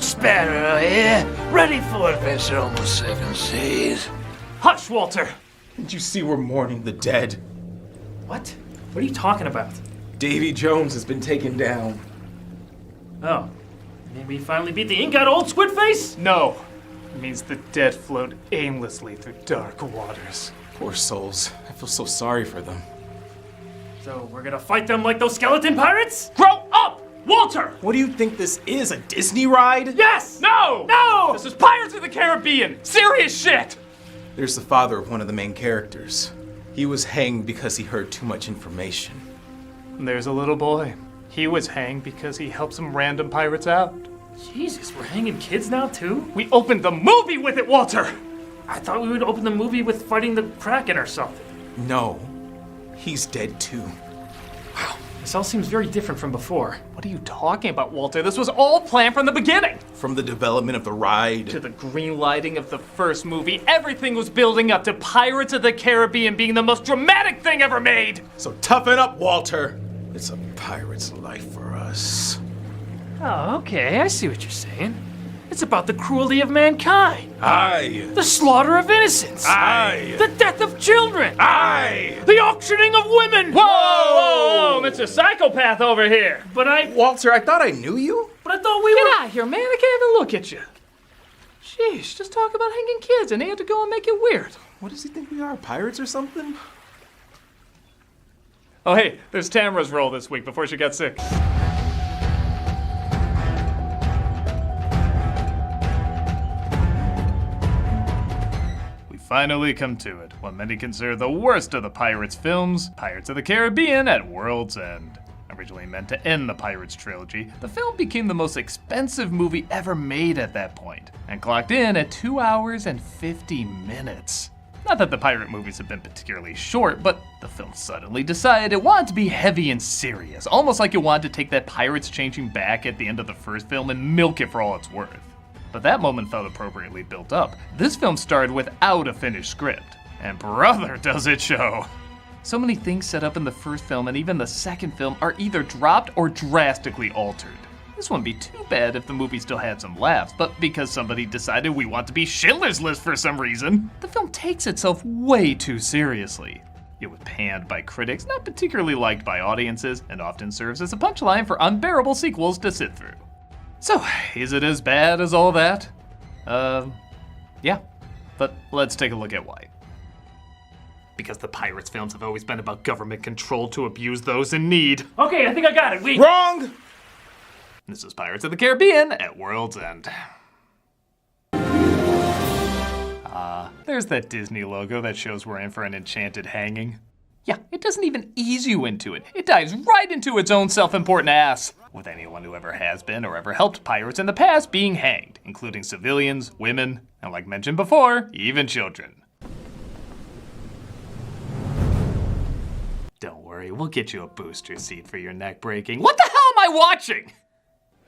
Sparrow here, ready for adventure on the seven seas. Hush, Walter! Did you see we're mourning the dead? What? What are you talking about? Davy Jones has been taken down. Oh. Maybe we finally beat the ink out of old Squidface? No. It means the dead float aimlessly through dark waters. Poor souls. I feel so sorry for them. So we're gonna fight them like those skeleton pirates? Grow up! Walter! What do you think this is, a Disney ride? Yes! No! No! This is Pirates of the Caribbean! Serious shit! There's the father of one of the main characters. He was hanged because he heard too much information. And there's a little boy. He was hanged because he helped some random pirates out. Jesus, we're hanging kids now too? We opened the movie with it, Walter! I thought we would open the movie with fighting the Kraken or something. No, he's dead too. Wow, this all seems very different from before. What are you talking about, Walter? This was all planned from the beginning! From the development of the ride to the green lighting of the first movie, everything was building up to Pirates of the Caribbean being the most dramatic thing ever made! So toughen up, Walter! It's a pirate's life for us. Oh, okay, I see what you're saying. It's about the cruelty of mankind. Aye. The slaughter of innocents. Aye. The death of children. Aye. The auctioning of women. Whoa, whoa, whoa, Mr. Psychopath over here. Walter, I thought I knew you. But I thought we were... Get out of here, man. I can't even look at you. Sheesh, just talk about hanging kids and he had to go and make it weird. What does he think we are, pirates or something? Oh, hey, there's Tamara's role this week before she got sick. We finally come to it, what many consider the worst of the Pirates films, Pirates of the Caribbean at World's End. Originally meant to end the Pirates trilogy, the film became the most expensive movie ever made at that point, and clocked in at 2 hours and 50 minutes. Not that the pirate movies have been particularly short, but the film suddenly decided it wanted to be heavy and serious, almost like it wanted to take that pirates changing back at the end of the first film and milk it for all it's worth. But that moment felt appropriately built up. This film started without a finished script, and brother does it show. So many things set up in the first film and even the second film are either dropped or drastically altered. This wouldn't be too bad if the movie still had some laughs, but because somebody decided we want to be Schindler's List for some reason, the film takes itself way too seriously. It was panned by critics, not particularly liked by audiences, and often serves as a punchline for unbearable sequels to sit through. So, is it as bad as all that? Yeah. But let's take a look at why. Because the Pirates films have always been about government control to abuse those in need. Okay, I think I got it. Wrong! This is Pirates of the Caribbean at World's End. There's that Disney logo that shows we're in for an enchanted hanging. Yeah, it doesn't even ease you into it. It dives right into its own self-important ass, with anyone who ever has been or ever helped pirates in the past being hanged, including civilians, women, and like mentioned before, even children. Don't worry, we'll get you a booster seat for your neck breaking. What the hell am I watching?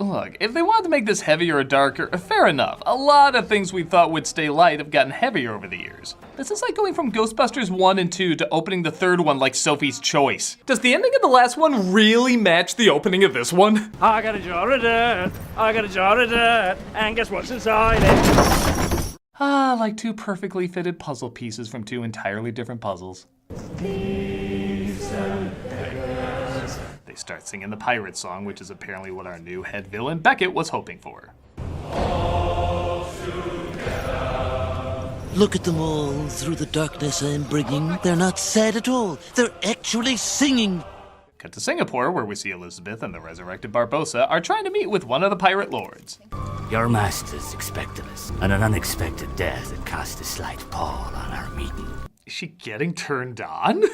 Look, if they wanted to make this heavier or darker, fair enough. A lot of things we thought would stay light have gotten heavier over the years. This is like going from Ghostbusters 1 and 2 to opening the third one like Sophie's Choice. Does the ending of the last one really match the opening of this one? I got a jar of dirt, I got a jar of dirt, and guess what's inside it? Like two perfectly fitted puzzle pieces from two entirely different puzzles. They start singing the pirate song, which is apparently what our new head villain, Beckett, was hoping for. Look at them all through the darkness I'm bringing. They're not sad at all. They're actually singing. Cut to Singapore, where we see Elizabeth and the resurrected Barbossa are trying to meet with one of the pirate lords. Your masters expected us, and an unexpected death had cast a slight pall on our meeting. Is she getting turned on?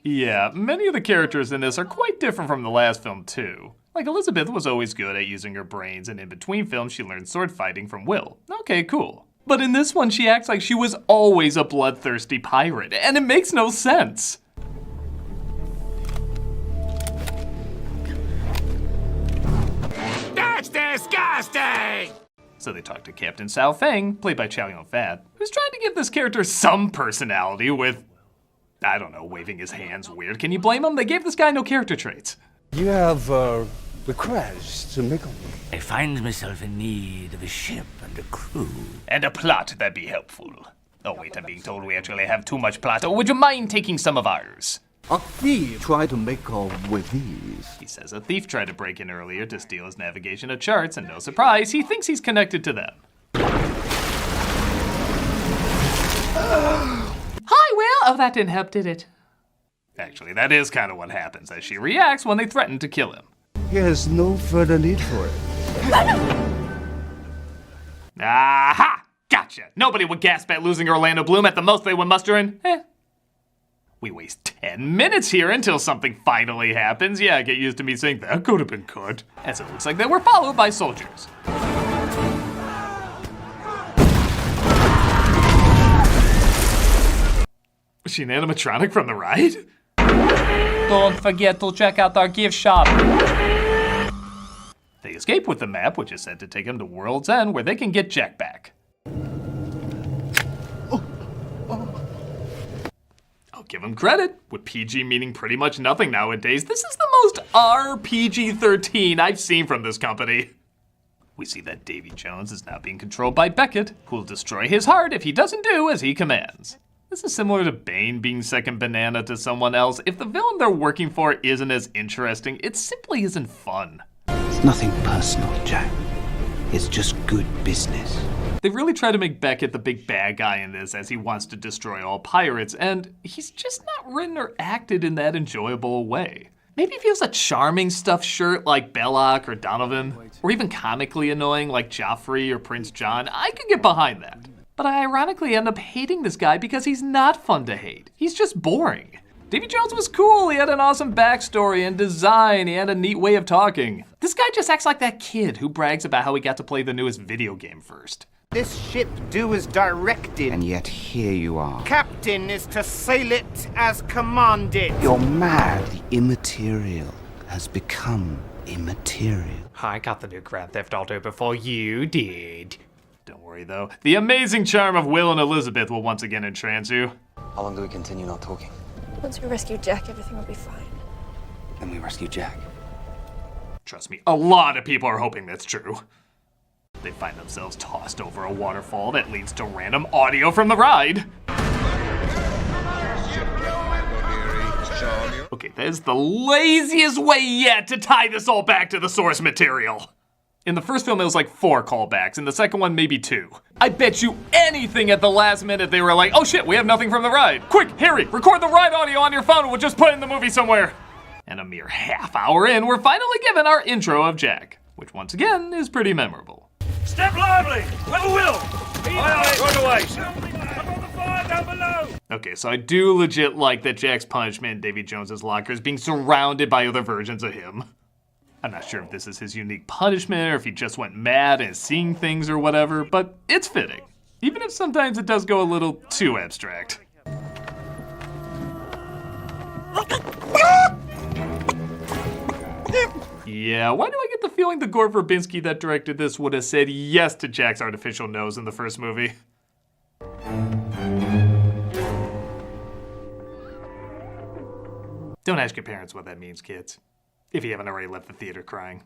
Yeah, many of the characters in this are quite different from the last film too. Like Elizabeth was always good at using her brains, and in between films she learned sword fighting from Will. Okay, cool. But in this one she acts like she was always a bloodthirsty pirate, and it makes no sense. That's disgusting! So they talk to Captain Cao Feng, played by Chow Yun-fat, who's trying to give this character some personality with, I don't know, waving his hands weird. Can you blame him? They gave this guy no character traits. You have requires to make a... I find myself in need of a ship and a crew. And a plot that'd be helpful. Oh wait, I'm being told we actually have too much plot. Oh, would you mind taking some of ours? A thief try to make off with these. He says a thief tried to break in earlier to steal his navigation of charts, and no surprise, he thinks he's connected to them. Hi, Will! Oh, that didn't help, did it? Actually, that is kind of what happens, as she reacts when they threaten to kill him. He has no further need for it. Aha! Gotcha! Nobody would gasp at losing Orlando Bloom. At the most they would muster in, We waste 10 minutes here until something finally happens. Yeah, get used to me saying that could have been cut. As it looks like they were followed by soldiers. Was she an animatronic from the ride? Don't forget to check out our gift shop. They escape with the map, which is said to take them to World's End, where they can get Jack back. I'll give them credit. With PG meaning pretty much nothing nowadays, this is the most RPG-13 I've seen from this company. We see that Davy Jones is now being controlled by Beckett, who'll destroy his heart if he doesn't do as he commands. This is similar to Bane being second banana to someone else. If the villain they're working for isn't as interesting, it simply isn't fun. It's nothing personal, Jack. It's just good business. They really try to make Beckett the big bad guy in this, as he wants to destroy all pirates, and he's just not written or acted in that enjoyable a way. Maybe if he was a charming stuffed shirt like Belloc or Donovan, or even comically annoying like Joffrey or Prince John, I could get behind that. But I ironically end up hating this guy because he's not fun to hate. He's just boring. Davy Jones was cool, he had an awesome backstory and design, he had a neat way of talking. This guy just acts like that kid who brags about how he got to play the newest video game first. This ship do as directed. And yet here you are. Captain is to sail it as commanded. You're mad. The immaterial has become immaterial. I got the new Grand Theft Auto before you did. Don't worry though, the amazing charm of Will and Elizabeth will once again entrance you. How long do we continue not talking? Once we rescue Jack, everything will be fine. Then we rescue Jack. Trust me, a lot of people are hoping that's true. They find themselves tossed over a waterfall that leads to random audio from the ride. Okay, that is the laziest way yet to tie this all back to the source material. In the first film, it was like 4 callbacks. In the second one, maybe 2. I bet you anything at the last minute they were like, oh shit, we have nothing from the ride. Quick, Harry, record the ride audio on your phone and we'll just put it in the movie somewhere. And a mere half hour in, we're finally given our intro of Jack, which once again is pretty memorable. Step lively! Level Will! Run away! Up on the fire down below! Okay, so I do legit like that Jack's punishment in Davy Jones's locker is being surrounded by other versions of him. I'm not sure if this is his unique punishment or if he just went mad and is seeing things or whatever, but it's fitting. Even if sometimes it does go a little too abstract. Yeah, why do I get the feeling the Gore Verbinski that directed this would have said yes to Jack's artificial nose in the first movie? Don't ask your parents what that means, kids. If you haven't already left the theater crying.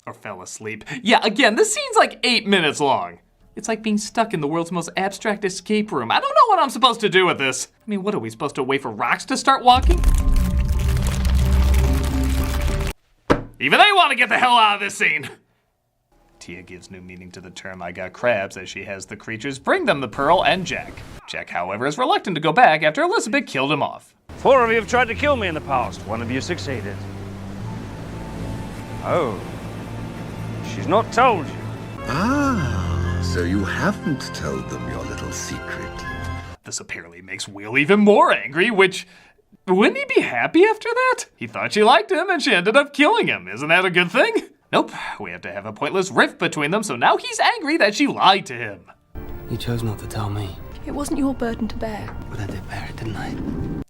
Or fell asleep. Yeah, again, this scene's like 8 minutes long. It's like being stuck in the world's most abstract escape room. I don't know what I'm supposed to do with this. I mean, what are we supposed to wait for rocks to start walking? Even they want to get the hell out of this scene. Tia gives new meaning to the term I got crabs as she has the creatures bring them the pearl and Jack. Jack, however, is reluctant to go back after Elizabeth killed him off. 4 of you have tried to kill me in the past. 1 of you succeeded. Oh. She's not told you. Ah, so you haven't told them your little secret. This apparently makes Will even more angry, which... wouldn't he be happy after that? He thought she liked him and she ended up killing him. Isn't that a good thing? Nope, we have to have a pointless rift between them, so now he's angry that she lied to him. You chose not to tell me. It wasn't your burden to bear. But I did bear it, didn't I?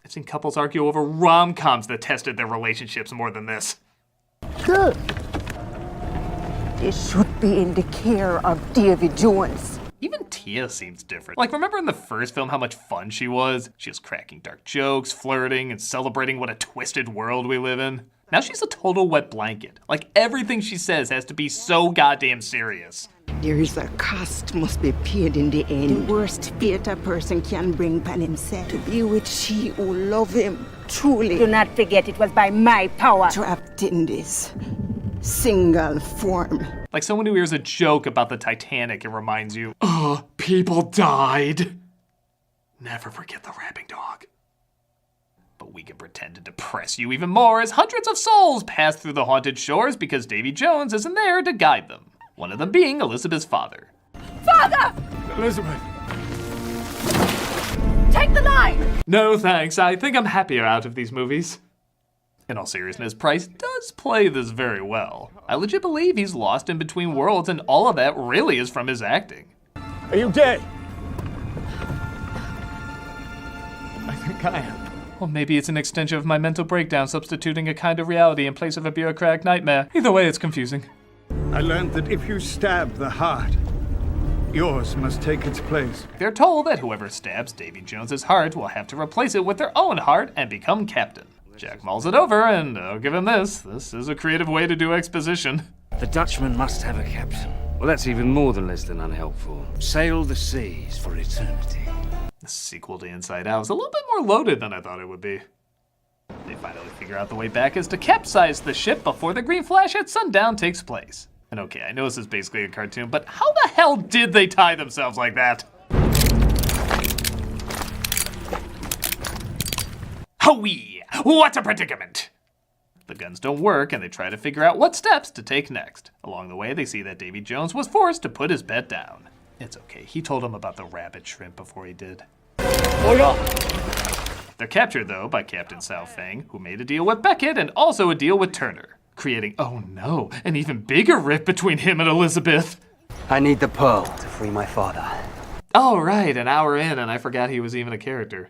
I've seen couples argue over rom-coms that tested their relationships more than this. Good. This should be in the care of Davy Jones. Even Tia seems different. Like, remember in the first film how much fun she was? She was cracking dark jokes, flirting, and celebrating what a twisted world we live in. Now she's a total wet blanket. Like, everything she says has to be so goddamn serious. There is a cost must be paid in the end. The worst fate a person can bring upon himself. To be with she who love him truly. Do not forget it was by my power. Trapped in this single form. Like someone who hears a joke about the Titanic and reminds you, people died. Never forget the rapping dog. But we can pretend to depress you even more as hundreds of souls pass through the haunted shores because Davy Jones isn't there to guide them. One of them being Elizabeth's father. Father! Elizabeth! Take the line! No thanks, I think I'm happier out of these movies. In all seriousness, Price does play this very well. I legit believe he's lost in between worlds and all of that really is from his acting. Are you gay? I think I am. Well, maybe it's an extension of my mental breakdown substituting a kind of reality in place of a bureaucratic nightmare. Either way, it's confusing. I learned that if you stab the heart, yours must take its place. They're told that whoever stabs Davy Jones's heart will have to replace it with their own heart and become captain. Jack mulls it over, and I'll give him this. This is a creative way to do exposition. The Dutchman must have a captain. Well, that's even more than less than unhelpful. Sail the seas for eternity. The sequel to Inside Out is a little bit more loaded than I thought it would be. They finally figure out the way back is to capsize the ship before the green flash at sundown takes place. And okay, I know this is basically a cartoon, but how the hell did they tie themselves like that? Howee! What a predicament! The guns don't work, and they try to figure out what steps to take next. Along the way, they see that Davy Jones was forced to put his bet down. It's okay, he told him about the rabbit shrimp before he did. Hold on! They're captured, though, by Captain Sao Feng, who made a deal with Beckett and also a deal with Turner, creating, oh no, an even bigger rift between him and Elizabeth. I need the pearl to free my father. Oh, right, an hour in, and I forgot he was even a character.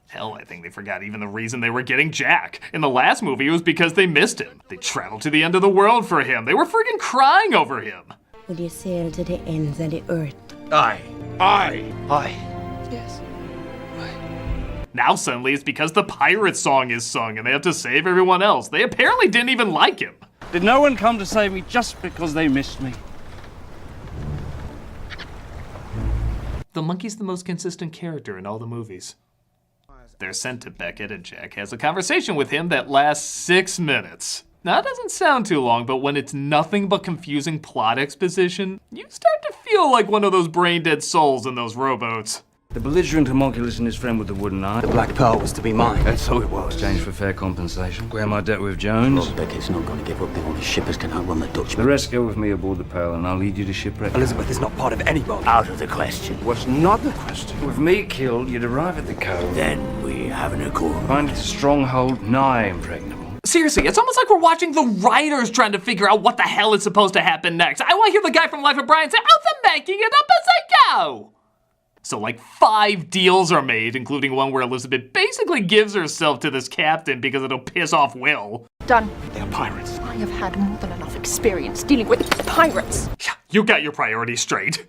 Hell, I think they forgot even the reason they were getting Jack. In the last movie, it was because they missed him. They traveled to the end of the world for him. They were freaking crying over him. Will you sail to the ends of the earth? Aye. Yes. Now suddenly it's because the pirate song is sung and they have to save everyone else. They apparently didn't even like him. Did no one come to save me just because they missed me? The monkey's the most consistent character in all the movies. They're sent to Beckett and Jack has a conversation with him that lasts 6 minutes. Now, that doesn't sound too long, but when it's nothing but confusing plot exposition, you start to feel like one of those brain-dead souls in those rowboats. The belligerent homunculus and his friend with the wooden eye. The black pearl was to be mine. And so it was. Exchange for fair compensation. Where my debt with Jones. Lord Beckett's not going to give up. The only shippers can outrun the Dutchman. The rest go with me aboard the Pearl, and I'll lead you to shipwreck. Elizabeth is not part of any boat. Out of the question. What's not the question? With me killed, you'd arrive at the cove. Then we have an accord. Find its stronghold nigh impregnable. Seriously, it's almost like we're watching the writers trying to figure out what the hell is supposed to happen next. I want to hear the guy from Life of Brian say, I'm making it up as I go. So like 5 deals are made, including one where Elizabeth basically gives herself to this captain because it'll piss off Will. Done. They are pirates. I have had more than enough experience dealing with pirates. Yeah, you got your priorities straight.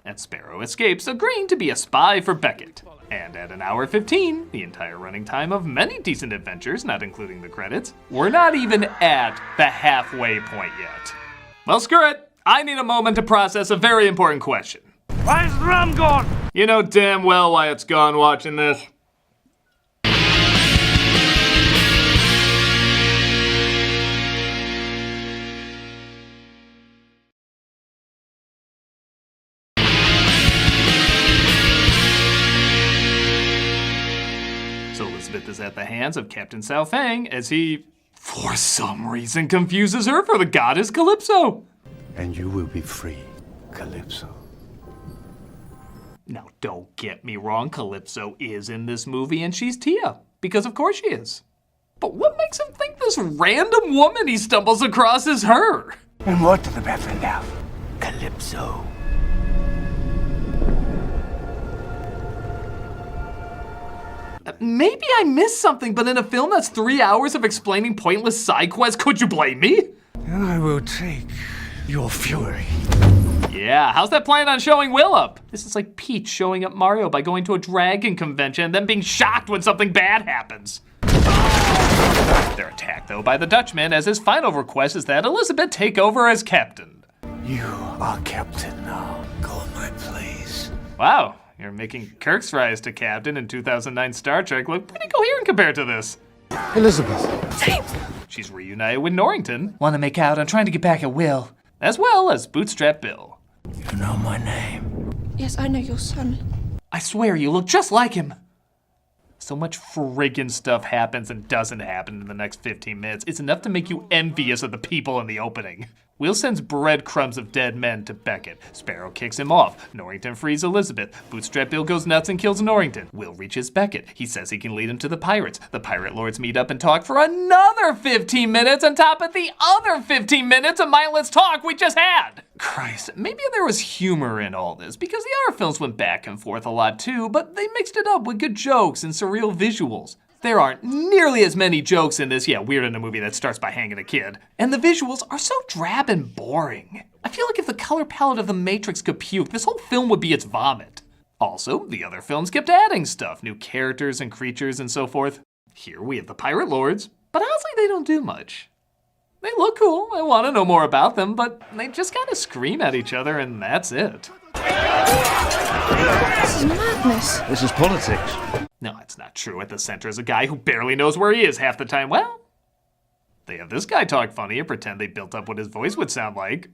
And Sparrow escapes, agreeing to be a spy for Beckett. And at 1:15, the entire running time of many decent adventures, not including the credits, we're not even at the halfway point yet. Well, screw it. I need a moment to process a very important question. Why is the rum gone? You know damn well why it's gone watching this. So Elizabeth is at the hands of Captain Sao Feng as he, for some reason, confuses her for the goddess Calypso. And you will be free, Calypso. Now, don't get me wrong, Calypso is in this movie and she's Tia, because of course she is. But what makes him think this random woman he stumbles across is her? And what do the brethren have? Calypso. Maybe I missed something, but in a film that's 3 hours of explaining pointless side quests, could you blame me? I will take your fury. Yeah, how's that plan on showing Will up? This is like Peach showing up Mario by going to a dragon convention and then being shocked when something bad happens. They're attacked, though, by the Dutchman, as his final request is that Elizabeth take over as captain. You are captain now. Go on my place. Wow, you're making Kirk's rise to captain in 2009 Star Trek look pretty coherent compared to this. Elizabeth. She's reunited with Norrington. Want to make out and trying to get back at Will. As well as Bootstrap Bill. You know my name. Yes, I know your son. I swear you look just like him. So much friggin' stuff happens and doesn't happen in the next 15 minutes. It's enough to make you envious of the people in the opening. Will sends breadcrumbs of dead men to Beckett. Sparrow kicks him off. Norrington frees Elizabeth. Bootstrap Bill goes nuts and kills Norrington. Will reaches Beckett. He says he can lead him to the pirates. The pirate lords meet up and talk for another 15 minutes on top of the other 15 minutes of mindless talk we just had. Christ, maybe there was humor in all this, because the other films went back and forth a lot too, but they mixed it up with good jokes and surreal visuals. There aren't nearly as many jokes in this, weird in a movie that starts by hanging a kid. And the visuals are so drab and boring. I feel like if the color palette of The Matrix could puke, this whole film would be its vomit. Also, the other films kept adding stuff, new characters and creatures and so forth. Here we have the Pirate Lords, but honestly they don't do much. They look cool, I want to know more about them, but they just kind of scream at each other and that's it. This is madness. This is politics. No, it's not true. At the center is a guy who barely knows where he is half the time. Well, they have this guy talk funny and pretend they built up what his voice would sound like.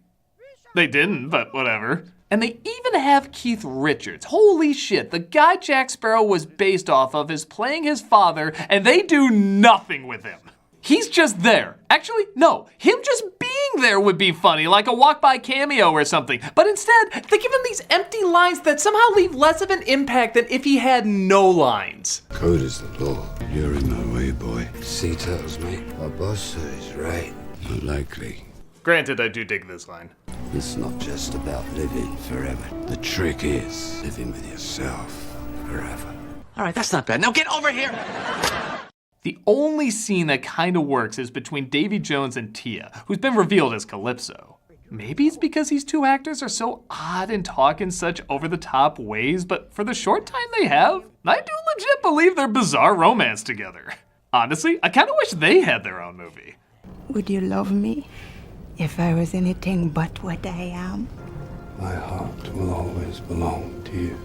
They didn't, but whatever. And they even have Keith Richards. Holy shit, the guy Jack Sparrow was based off of is playing his father, and they do nothing with him. He's just there. Actually, no, him just being there would be funny, like a walk-by cameo or something. But instead, they give him these empty lines that somehow leave less of an impact than if he had no lines. Code is the law. You're in my way, boy. Sea turtles, mate. Our boss says right. Unlikely. Granted, I do dig this line. It's not just about living forever. The trick is living with yourself forever. All right, that's not bad. Now get over here. The only scene that kind of works is between Davy Jones and Tia, who's been revealed as Calypso. Maybe it's because these two actors are so odd and talk in such over-the-top ways, but for the short time they have, I do legit believe their bizarre romance together. Honestly, I kind of wish they had their own movie. Would you love me if I was anything but what I am? My heart will always belong to you.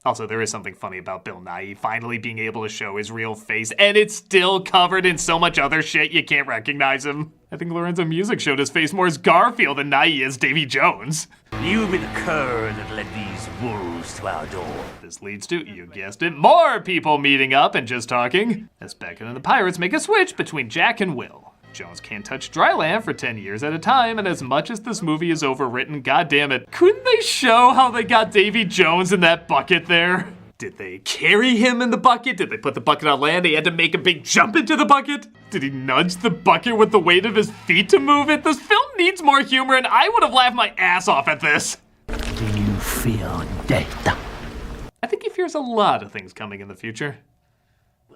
Also, there is something funny about Bill Nighy finally being able to show his real face, and it's still covered in so much other shit you can't recognize him. I think Lorenzo Music showed his face more as Garfield than Nighy is Davy Jones. You be the cur that led these wolves to our door. This leads to, you guessed it, more people meeting up and just talking, as Beckett and the pirates make a switch between Jack and Will. Jones can't touch dry land for 10 years at a time, and as much as this movie is overwritten, goddammit, couldn't they show how they got Davy Jones in that bucket there? Did they carry him in the bucket? Did they put the bucket on land? He had to make a big jump into the bucket? Did he nudge the bucket with the weight of his feet to move it? This film needs more humor, and I would have laughed my ass off at this. Do you fear death? I think he fears a lot of things coming in the future.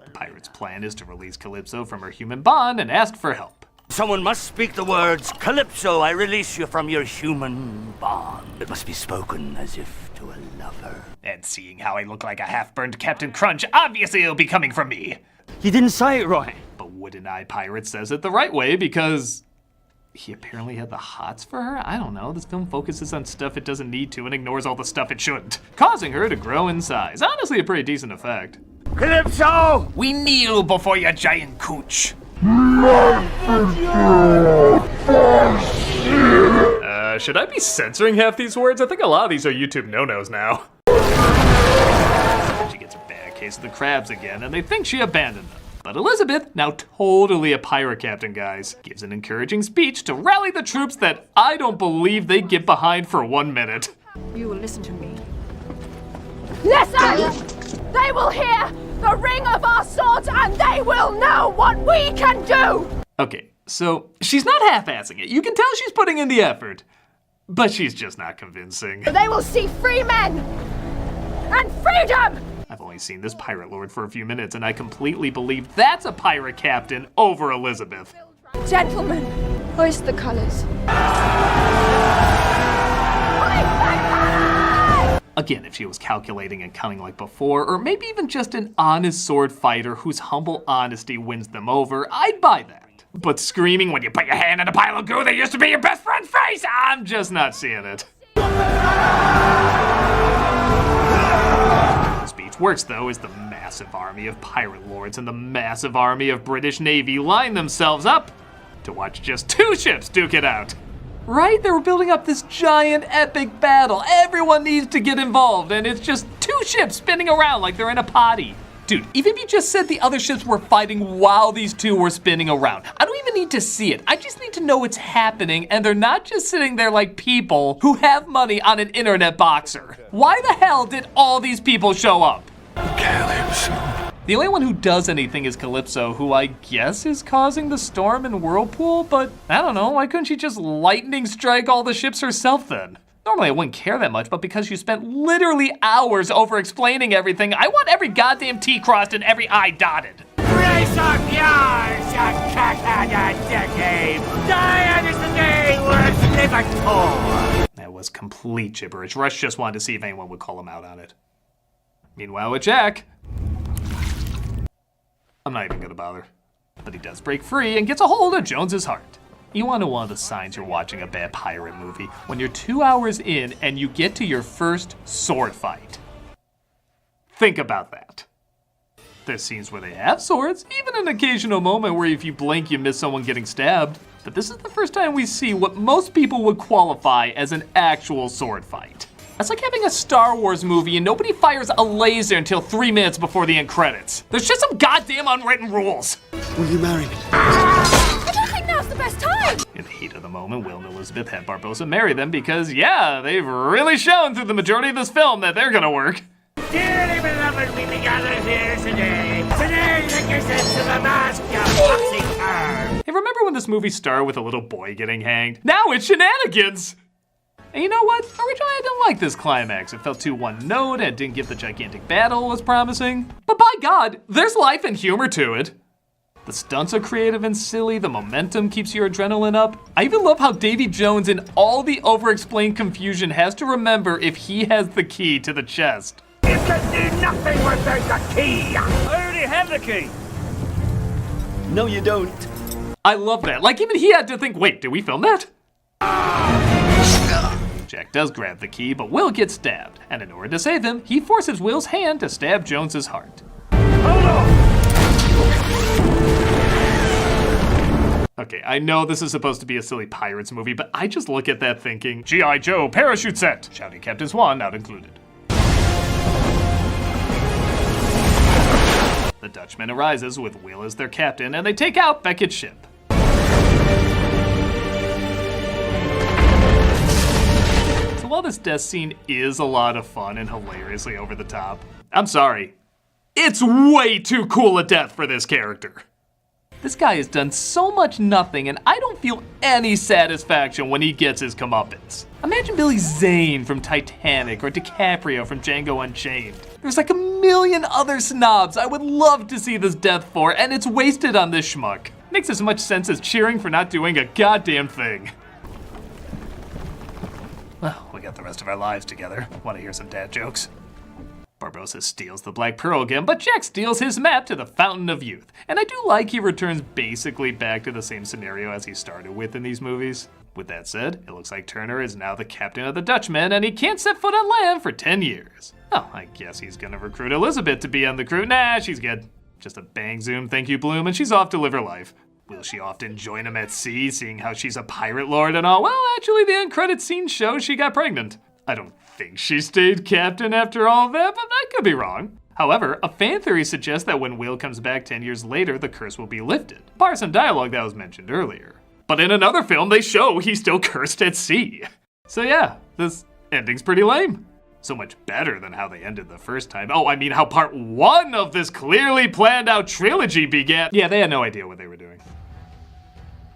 The pirate's plan is to release Calypso from her human bond and ask for help. Someone must speak the words, Calypso, I release you from your human bond. It must be spoken as if to a lover. And seeing how I look like a half-burned Captain Crunch, obviously it'll be coming from me. You didn't say it right. But Wooden Eye Pirate says it the right way because he apparently had the hots for her? I don't know. This film focuses on stuff it doesn't need to and ignores all the stuff it shouldn't, causing her to grow in size. Honestly, a pretty decent effect. Calypso! We kneel before your giant cooch. Should I be censoring half these words? I think a lot of these are YouTube no-nos now. She gets a bad case of the crabs again, and they think she abandoned them. But Elizabeth, now totally a pirate captain, guys, gives an encouraging speech to rally the troops that I don't believe they get behind for 1 minute. You will listen to me. Listen! They will hear the ring of our swords and they will know what we can do! Okay, so she's not half-assing it. You can tell she's putting in the effort. But she's just not convincing. They will see free men and freedom! I've only seen this pirate lord for a few minutes and I completely believe that's a pirate captain over Elizabeth. Gentlemen, hoist the colors. Again, if she was calculating and counting like before, or maybe even just an honest sword fighter whose humble honesty wins them over, I'd buy that. But screaming when you put your hand in a pile of goo that used to be your best friend's face, I'm just not seeing it. The speech works though, as the massive army of pirate lords and the massive army of British Navy line themselves up to watch just 2 ships duke it out. Right? They were building up this giant epic battle. Everyone needs to get involved, and it's just 2 ships spinning around like they're in a potty. Dude, even if you just said the other ships were fighting while these 2 were spinning around, I don't even need to see it. I just need to know it's happening, and they're not just sitting there like people who have money on an internet boxer. Why the hell did all these people show up? Calypso. The only one who does anything is Calypso, who I guess is causing the storm and whirlpool, but I don't know, why couldn't she just lightning strike all the ships herself then? Normally I wouldn't care that much, but because you spent literally hours over explaining everything, I want every goddamn T crossed and every I dotted. Race up yours, you cockheaded decade! Die under the day words Liverpool! That was complete gibberish. Rush just wanted to see if anyone would call him out on it. Meanwhile with Jack, I'm not even gonna bother. But he does break free and gets a hold of Jones's heart. You wanna know one of the signs you're watching a bad pirate movie? When you're 2 hours in and you get to your first sword fight. Think about that. There's scenes where they have swords, even an occasional moment where if you blink you miss someone getting stabbed. But this is the first time we see what most people would qualify as an actual sword fight. That's like having a Star Wars movie and nobody fires a laser until 3 minutes before the end credits. There's just some goddamn unwritten rules. Will you marry me? I don't think now's the best time! In the heat of the moment, Will and Elizabeth have Barbossa marry them because, yeah, they've really shown through the majority of this film that they're gonna work. Dearly beloved, we gather here today. Today, the kisses to the mask, you foxy cur. Hey, remember when this movie started with a little boy getting hanged? Now it's shenanigans! And you know what? Originally I didn't like this climax. It felt too one-note and didn't give the gigantic battle it was promising. But by God, there's life and humor to it. The stunts are creative and silly, the momentum keeps your adrenaline up. I even love how Davy Jones in all the over-explained confusion has to remember if he has the key to the chest. You can do nothing without the key! I already have the key! No, you don't. I love that. Like, even he had to think, wait, did we film that? Jack does grab the key, but Will gets stabbed. And in order to save him, he forces Will's hand to stab Jones's heart. Hold on! Okay, I know this is supposed to be a silly pirates movie, but I just look at that thinking, G.I. Joe parachute set! Shouting Captain Swan not included. The Dutchman arises with Will as their captain, and they take out Beckett's ship. So while this death scene is a lot of fun and hilariously over the top, I'm sorry, it's way too cool a death for this character. This guy has done so much nothing, and I don't feel any satisfaction when he gets his comeuppance. Imagine Billy Zane from Titanic or DiCaprio from Django Unchained. There's like a million other snobs I would love to see this death for, and it's wasted on this schmuck. Makes as much sense as cheering for not doing a goddamn thing. Well, we got the rest of our lives together. Want to hear some dad jokes? Barbossa steals the Black Pearl again, but Jack steals his map to the Fountain of Youth. And I do like he returns basically back to the same scenario as he started with in these movies. With that said, it looks like Turner is now the captain of the Dutchman, and he can't set foot on land for 10 years. Oh, I guess he's gonna recruit Elizabeth to be on the crew. Nah, she's good. Just a bang zoom, thank you Bloom, and she's off to live her life. Will she often join him at sea, seeing how she's a pirate lord and all? Well, actually, the end credit scene shows she got pregnant. I don't think she stayed captain after all that, but I could be wrong. However, a fan theory suggests that when Will comes back 10 years later, the curse will be lifted. Bar some dialogue that was mentioned earlier. But in another film, they show he's still cursed at sea. So yeah, this ending's pretty lame. So much better than how they ended the first time. Oh, I mean how part 1 of this clearly planned out trilogy began. Yeah, they had no idea what they were doing.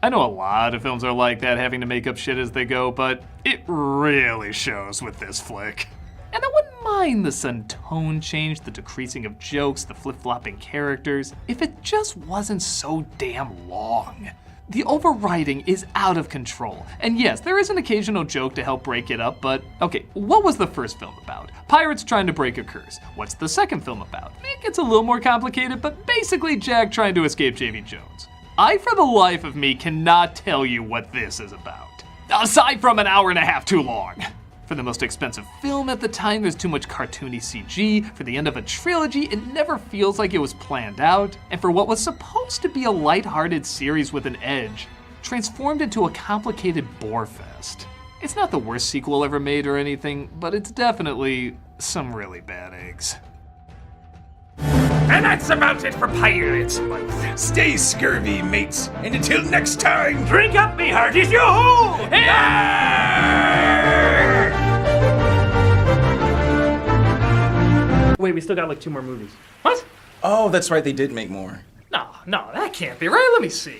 I know a lot of films are like that, having to make up shit as they go, but it really shows with this flick. And I wouldn't mind the sudden tone change, the decreasing of jokes, the flip-flopping characters, if it just wasn't so damn long. The overwriting is out of control. And yes, there is an occasional joke to help break it up, but okay, what was the first film about? Pirates trying to break a curse. What's the second film about? It gets a little more complicated, but basically Jack trying to escape Davy Jones. I, for the life of me, cannot tell you what this is about. Aside from an hour and a half too long. For the most expensive film at the time, there's too much cartoony CG. For the end of a trilogy, it never feels like it was planned out. And for what was supposed to be a lighthearted series with an edge, transformed into a complicated bore fest. It's not the worst sequel ever made or anything, but it's definitely some really bad eggs. And that's about it for Pirates Month. Stay scurvy, mates, and until next time, Drink up, me hearties, yo-ho! Wait, we still got like 2 more movies. What? Oh, that's right, they did make more. No, that can't be right. Let me see.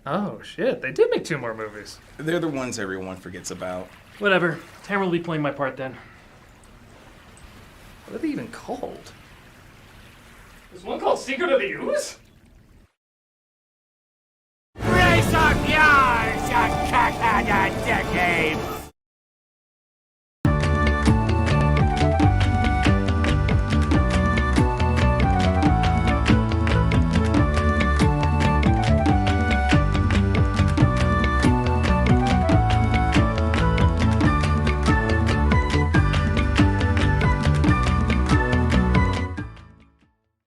Oh shit, they did make 2 more movies. They're the ones everyone forgets about. Whatever. Tamara will be playing my part then. What are they even called? There's one called Secret of the Ooze?